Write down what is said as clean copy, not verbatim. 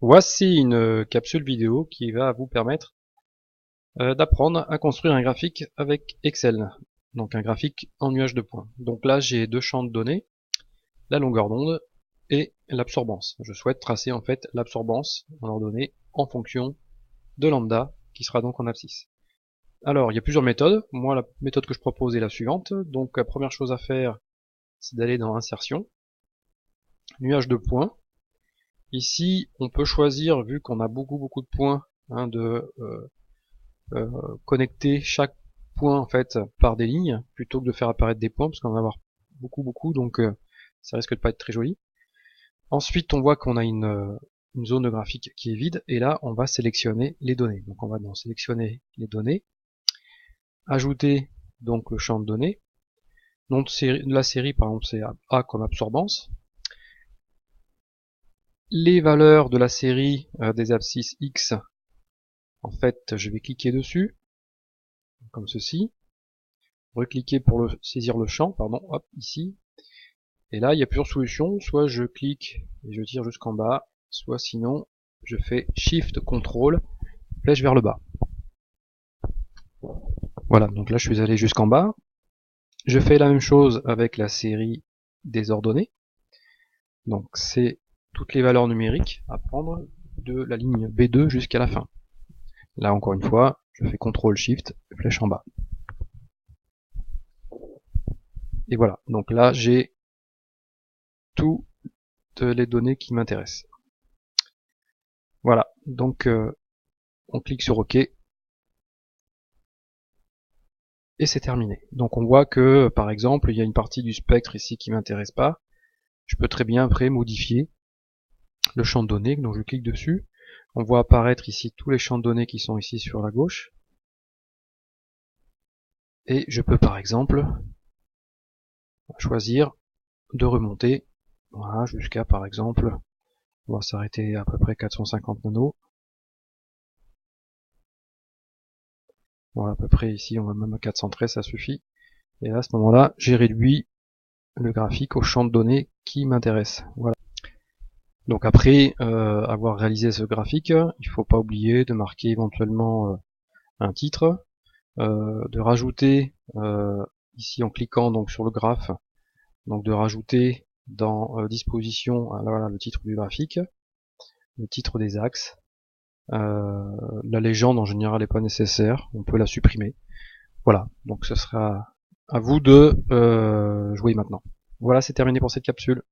Voici une capsule vidéo qui va vous permettre d'apprendre à construire un graphique avec Excel. Donc un graphique en nuage de points. Donc là j'ai deux champs de données, la longueur d'onde et l'absorbance. Je souhaite tracer en fait l'absorbance en ordonnée en fonction de lambda qui sera donc en abscisse. Alors il y a plusieurs méthodes. Moi la méthode que je propose est la suivante. Donc la première chose à faire c'est d'aller dans insertion, nuage de points. Ici on peut choisir, vu qu'on a beaucoup de points, de connecter chaque point en fait par des lignes plutôt que de faire apparaître des points parce qu'on va avoir beaucoup donc ça risque de pas être très joli. Ensuite on voit qu'on a une zone de graphique qui est vide et là on va sélectionner les données. Donc on va donc sélectionner les données, ajouter donc le champ de données. Donc la série par exemple c'est A comme absorbance. Les valeurs de la série des abscisses X, en fait je vais cliquer dessus comme ceci, recliquer pour saisir le champ, pardon, hop, ici. Et là, il y a plusieurs solutions. Soit je clique et je tire jusqu'en bas, soit sinon, je fais Shift, Ctrl, flèche vers le bas. Voilà, donc là, je suis allé jusqu'en bas. Je fais la même chose avec la série des ordonnées. Donc, c'est toutes les valeurs numériques à prendre de la ligne B2 jusqu'à la fin. Là, encore une fois, je fais Ctrl, Shift, flèche en bas. Et voilà, donc là, j'ai toutes les données qui m'intéressent. Voilà, donc on clique sur OK et c'est terminé. Donc on voit que par exemple il y a une partie du spectre ici qui m'intéresse pas. Je peux très bien après modifier le champ de données, donc je clique dessus. On voit apparaître ici tous les champs de données qui sont ici sur la gauche. Et je peux par exemple choisir de remonter, voilà, jusqu'à par exemple, on va s'arrêter à peu près 450 nanos. Voilà, à peu près ici, on va même à 413, ça suffit. Et à ce moment-là, j'ai réduit le graphique au champ de données qui m'intéresse. Voilà. Donc après avoir réalisé ce graphique, il faut pas oublier de marquer éventuellement un titre, de rajouter ici en cliquant donc sur le graphe, donc de rajouter dans disposition, voilà, le titre du graphique, le titre des axes. La légende en général n'est pas nécessaire, on peut la supprimer. Voilà, donc ce sera à vous de jouer maintenant. Voilà, c'est terminé pour cette capsule.